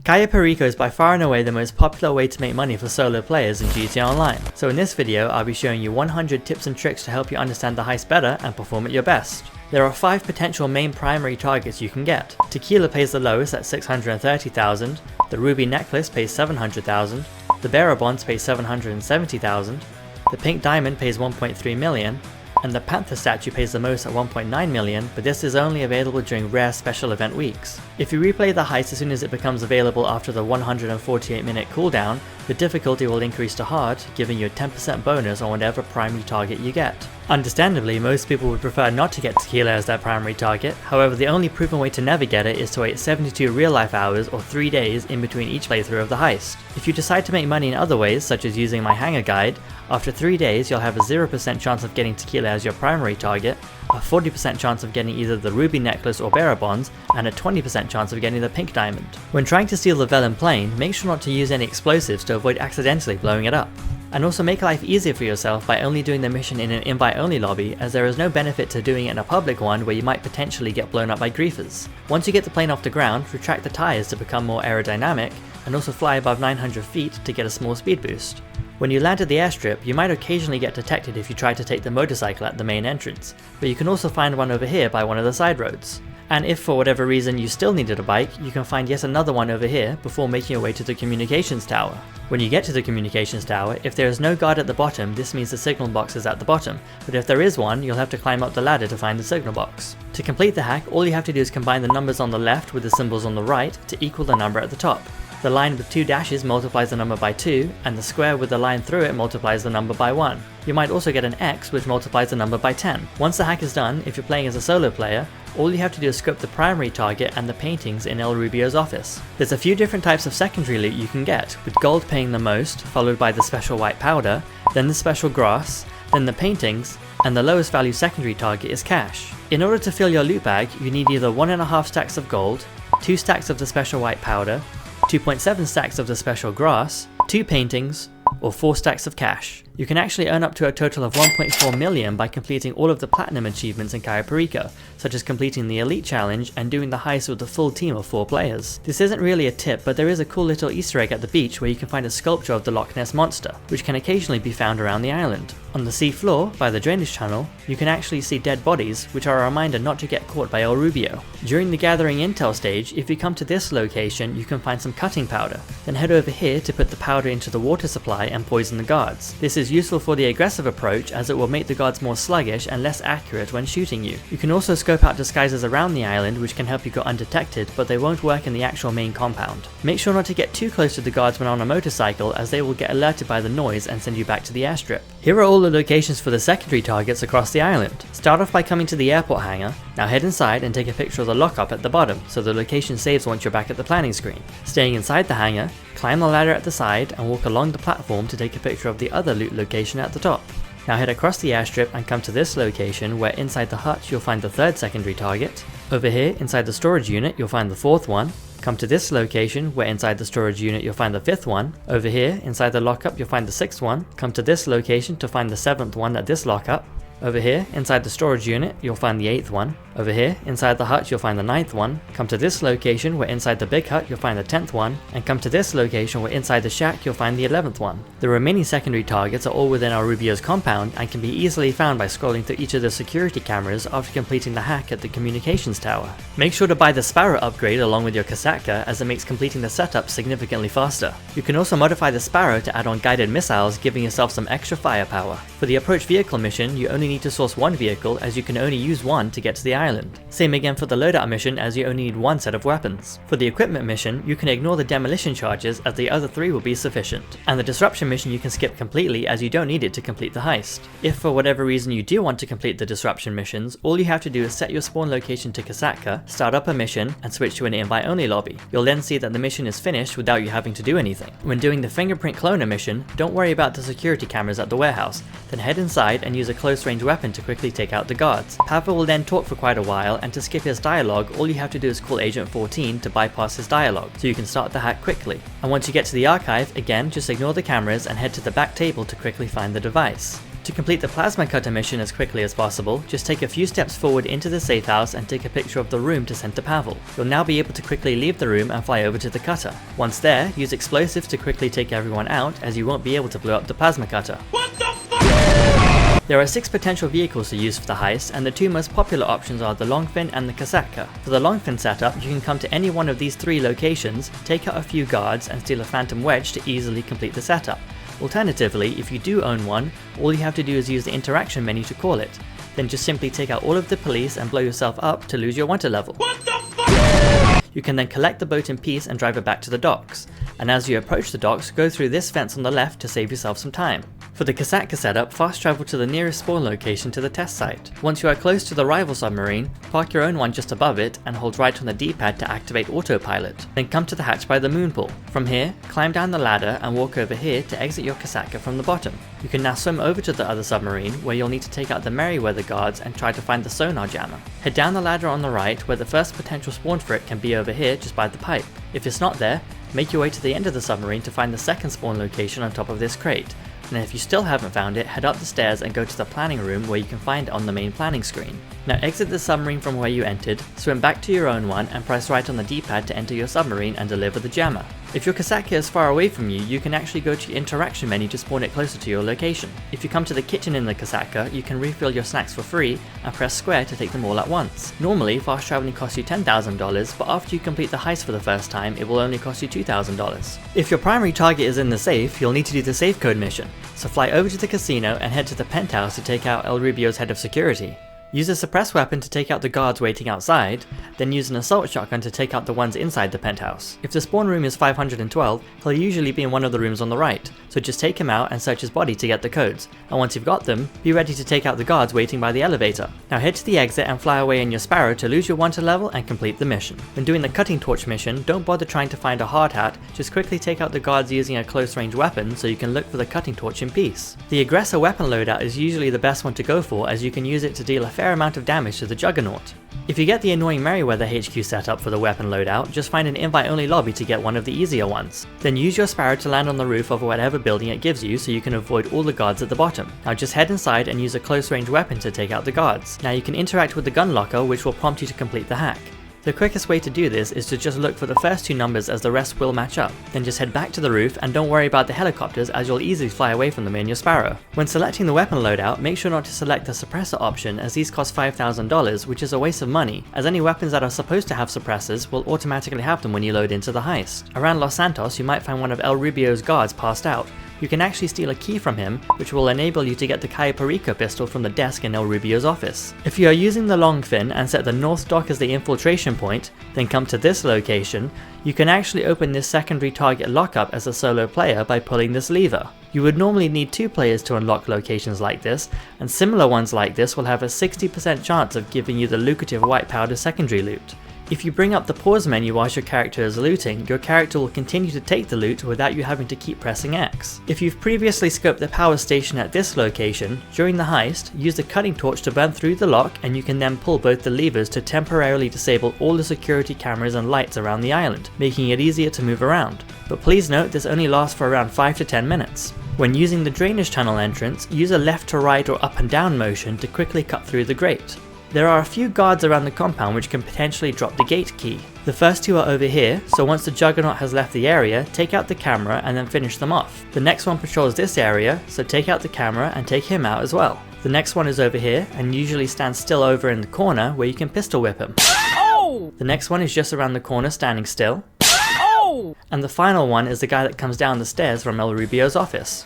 Cayo Perico is by far and away the most popular way to make money for solo players in GTA Online. So in this video, I'll be showing you 100 tips and tricks to help you understand the heist better and perform at your best. There are 5 potential main primary targets you can get. Tequila pays the lowest at 630,000, the ruby necklace pays 700,000, the bearer bonds pays 770,000, the pink diamond pays 1.3 million, and the panther statue pays the most at 1.9 million, but this is only available during rare special event weeks. If you replay the heist as soon as it becomes available after the 148-minute cooldown, the difficulty will increase to hard, giving you a 10% bonus on whatever primary target you get. Understandably, most people would prefer not to get tequila as their primary target, however the only proven way to never get it is to wait 72 real life hours or 3 days in between each playthrough of the heist. If you decide to make money in other ways, such as using my hangar guide, after 3 days you'll have a 0% chance of getting tequila as your primary target, a 40% chance of getting either the ruby necklace or bearer bonds, and a 20% chance of getting the pink diamond. When trying to steal the Velen plane, make sure not to use any explosives to avoid accidentally blowing it up. And also make life easier for yourself by only doing the mission in an invite-only lobby, as there is no benefit to doing it in a public one where you might potentially get blown up by griefers. Once you get the plane off the ground, retract the tires to become more aerodynamic, and also fly above 900 feet to get a small speed boost. When you land at the airstrip, you might occasionally get detected if you try to take the motorcycle at the main entrance, but you can also find one over here by one of the side roads. And if for whatever reason you still needed a bike, you can find yet another one over here before making your way to the communications tower. When you get to the communications tower, if there is no guard at the bottom, this means the signal box is at the bottom, but if there is one, you'll have to climb up the ladder to find the signal box. To complete the hack, all you have to do is combine the numbers on the left with the symbols on the right to equal the number at the top. The line with 2 dashes multiplies the number by 2, and the square with the line through it multiplies the number by 1. You might also get an X which multiplies the number by 10. Once the hack is done, if you're playing as a solo player, all you have to do is scope the primary target and the paintings in El Rubio's office. There's a few different types of secondary loot you can get, with gold paying the most, followed by the special white powder, then the special grass, then the paintings, and the lowest value secondary target is cash. In order to fill your loot bag, you need either 1.5 stacks of gold, 2 stacks of the special white powder, 2.7 stacks of the special grass, 2 paintings, or 4 stacks of cash. You can actually earn up to a total of 1.4 million by completing all of the platinum achievements in Cayo Perico, such as completing the elite challenge and doing the heist with a full team of 4 players. This isn't really a tip, but there is a cool little Easter egg at the beach where you can find a sculpture of the Loch Ness Monster, which can occasionally be found around the island. On the sea floor, by the drainage tunnel, you can actually see dead bodies, which are a reminder not to get caught by El Rubio. During the gathering intel stage, if you come to this location, you can find some cutting powder. Then head over here to put the powder into the water supply and poison the guards. This is useful for the aggressive approach, as it will make the guards more sluggish and less accurate when shooting you. You can also scope out disguises around the island which can help you go undetected, but they won't work in the actual main compound. Make sure not to get too close to the guards when on a motorcycle, as they will get alerted by the noise and send you back to the airstrip. Here are all the locations for the secondary targets across the island. Start off by coming to the airport hangar. Now head inside and take a picture of the lockup at the bottom, so the location saves once you're back at the planning screen. Staying inside the hangar, climb the ladder at the side and walk along the platform to take a picture of the other loot location at the top. Now head across the airstrip and come to this location, where inside the hut you'll find the 3rd secondary target. Over here inside the storage unit you'll find the 4th one. Come to this location, where inside the storage unit you'll find the 5th one. Over here inside the lockup you'll find the 6th one. Come to this location to find the 7th one at this lockup. Over here, inside the storage unit, you'll find the 8th one. Over here, inside the hut, you'll find the 9th one. Come to this location, where inside the big hut, you'll find the 10th one. And come to this location, where inside the shack, you'll find the 11th one. The remaining secondary targets are all within El Rubio's compound and can be easily found by scrolling through each of the security cameras after completing the hack at the communications tower. Make sure to buy the Sparrow upgrade along with your Kasatka, as it makes completing the setup significantly faster. You can also modify the Sparrow to add on guided missiles, giving yourself some extra firepower. For the approach vehicle mission, you only need to source 1 vehicle, as you can only use 1 to get to the island. Same again for the loadout mission, as you only need 1 set of weapons. For the equipment mission, you can ignore the demolition charges, as the other 3 will be sufficient. And the disruption mission you can skip completely, as you don't need it to complete the heist. If for whatever reason you do want to complete the disruption missions, all you have to do is set your spawn location to Kasatka, start up a mission, and switch to an invite-only lobby. You'll then see that the mission is finished without you having to do anything. When doing the fingerprint cloner mission, don't worry about the security cameras at the warehouse, then head inside and use a close-range weapon to quickly take out the guards. Pavel will then talk for quite a while, and to skip his dialogue, all you have to do is call Agent 14 to bypass his dialogue, so you can start the hack quickly. And once you get to the archive, again just ignore the cameras and head to the back table to quickly find the device. To complete the plasma cutter mission as quickly as possible, just take a few steps forward into the safe house and take a picture of the room to send to Pavel. You'll now be able to quickly leave the room and fly over to the cutter. Once there, use explosives to quickly take everyone out, as you won't be able to blow up the plasma cutter. What the fuck? There are 6 potential vehicles to use for the heist, and the 2 most popular options are the Longfin and the Kasatka. For the Longfin setup, you can come to any one of these 3 locations, take out a few guards and steal a phantom wedge to easily complete the setup. Alternatively, if you do own one, all you have to do is use the interaction menu to call it. Then just simply take out all of the police and blow yourself up to lose your wanted level. What the fuck? You can then collect the boat in peace and drive it back to the docks. And as you approach the docks, go through this fence on the left to save yourself some time. For the Kasatka setup, fast travel to the nearest spawn location to the test site. Once you are close to the rival submarine, park your own one just above it and hold right on the D-pad to activate autopilot. Then come to the hatch by the moon pool. From here, climb down the ladder and walk over here to exit your Kasatka from the bottom. You can now swim over to the other submarine, where you'll need to take out the Merryweather guards and try to find the sonar jammer. Head down the ladder on the right, where the first potential spawn for it can be over here just by the pipe. If it's not there, make your way to the end of the submarine to find the second spawn location on top of this crate. And if you still haven't found it, head up the stairs and go to the planning room, where you can find it on the main planning screen. Now exit the submarine from where you entered, swim back to your own one and press right on the D-pad to enter your submarine and deliver the jammer. If your Kasatka is far away from you, you can actually go to your interaction menu to spawn it closer to your location. If you come to the kitchen in the Kasatka, you can refill your snacks for free and press square to take them all at once. Normally, fast traveling costs you $10,000, but after you complete the heist for the first time, it will only cost you $2,000. If your primary target is in the safe, you'll need to do the safe code mission. So fly over to the casino and head to the penthouse to take out El Rubio's head of security. Use a suppressed weapon to take out the guards waiting outside, then use an assault shotgun to take out the ones inside the penthouse. If the spawn room is 512, he'll usually be in one of the rooms on the right, so just take him out and search his body to get the codes, and once you've got them, be ready to take out the guards waiting by the elevator. Now head to the exit and fly away in your Sparrow to lose your wanted level and complete the mission. When doing the cutting torch mission, don't bother trying to find a hard hat, just quickly take out the guards using a close range weapon so you can look for the cutting torch in peace. The aggressor weapon loadout is usually the best one to go for, as you can use it to deal a fair amount of damage to the Juggernaut. If you get the annoying Merryweather HQ setup for the weapon loadout, just find an invite-only lobby to get one of the easier ones. Then use your Sparrow to land on the roof of whatever building it gives you so you can avoid all the guards at the bottom. Now just head inside and use a close-range weapon to take out the guards. Now you can interact with the gun locker, which will prompt you to complete the hack. The quickest way to do this is to just look for the first 2 numbers, as the rest will match up. Then just head back to the roof and don't worry about the helicopters, as you'll easily fly away from them in your Sparrow. When selecting the weapon loadout, make sure not to select the suppressor option, as these cost $5,000, which is a waste of money, as any weapons that are supposed to have suppressors will automatically have them when you load into the heist. Around Los Santos, you might find one of El Rubio's guards passed out. You can actually steal a key from him, which will enable you to get the Cayo Perico pistol from the desk in El Rubio's office. If you are using the Longfin and set the north dock as the infiltration point, then come to this location, you can actually open this secondary target lockup as a solo player by pulling this lever. You would normally need 2 players to unlock locations like this, and similar ones like this will have a 60% chance of giving you the lucrative white powder secondary loot. If you bring up the pause menu whilst your character is looting, your character will continue to take the loot without you having to keep pressing X. If you've previously scoped the power station at this location, during the heist, use the cutting torch to burn through the lock, and you can then pull both the levers to temporarily disable all the security cameras and lights around the island, making it easier to move around. But please note, this only lasts for around 5 to 10 minutes. When using the drainage tunnel entrance, use a left to right or up and down motion to quickly cut through the grate. There are a few guards around the compound which can potentially drop the gate key. The first 2 are over here, so once the Juggernaut has left the area, take out the camera and then finish them off. The next one patrols this area, so take out the camera and take him out as well. The next one is over here and usually stands still over in the corner, where you can pistol whip him. Oh! The next one is just around the corner standing still. Oh! And the final one is the guy that comes down the stairs from El Rubio's office.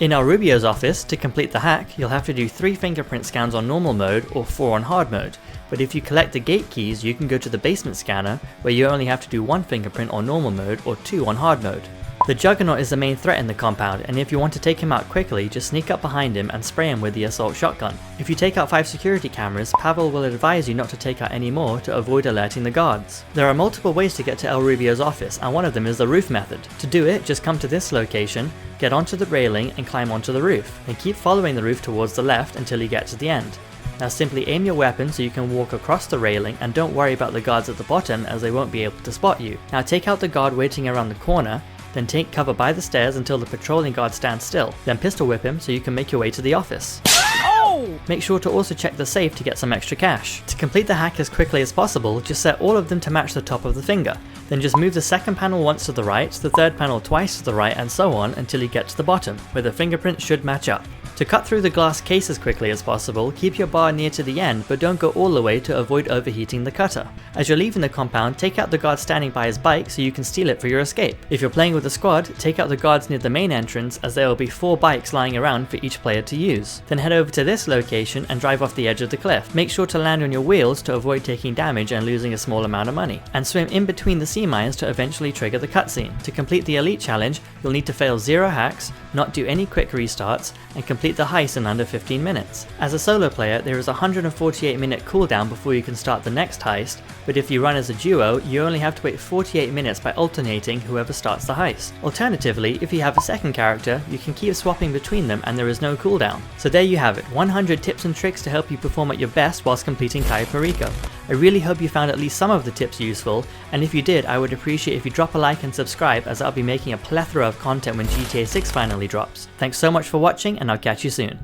In El Rubio's office, to complete the hack, you'll have to do 3 fingerprint scans on normal mode or 4 on hard mode, but if you collect the gate keys, you can go to the basement scanner, where you only have to do 1 fingerprint on normal mode or 2 on hard mode. The Juggernaut is the main threat in the compound, and if you want to take him out quickly, just sneak up behind him and spray him with the assault shotgun. If you take out 5 security cameras, Pavel will advise you not to take out any more to avoid alerting the guards. There are multiple ways to get to El Rubio's office, and one of them is the roof method. To do it, just come to this location, get onto the railing and climb onto the roof, and keep following the roof towards the left until you get to the end. Now simply aim your weapon so you can walk across the railing, and don't worry about the guards at the bottom, as they won't be able to spot you. Now take out the guard waiting around the corner, then take cover by the stairs until the patrolling guard stands still, then pistol whip him so you can make your way to the office. Make sure to also check the safe to get some extra cash. To complete the hack as quickly as possible, just set all of them to match the top of the finger. Then just move the second panel once to the right, the third panel twice to the right, and so on until you get to the bottom, where the fingerprints should match up. To cut through the glass case as quickly as possible, keep your bar near to the end, but don't go all the way to avoid overheating the cutter. As you're leaving the compound, take out the guard standing by his bike so you can steal it for your escape. If you're playing with a squad, take out the guards near the main entrance, as there will be 4 bikes lying around for each player to use. Then head over to this location and drive off the edge of the cliff. Make sure to land on your wheels to avoid taking damage and losing a small amount of money. And swim in between the sea mines to eventually trigger the cutscene. To complete the elite challenge, you'll need to fail 0 hacks, not do any quick restarts, and complete the heist in under 15 minutes. As a solo player, there is a 148-minute cooldown before you can start the next heist, but if you run as a duo, you only have to wait 48 minutes by alternating whoever starts the heist. Alternatively, if you have a second character, you can keep swapping between them and there is no cooldown. So there you have it, 100 tips and tricks to help you perform at your best whilst completing Cayo Perico. I really hope you found at least some of the tips useful, and if you did, I would appreciate if you drop a like and subscribe, as I'll be making a plethora of content when GTA 6 finally drops. Thanks so much for watching, and I'll catch you soon.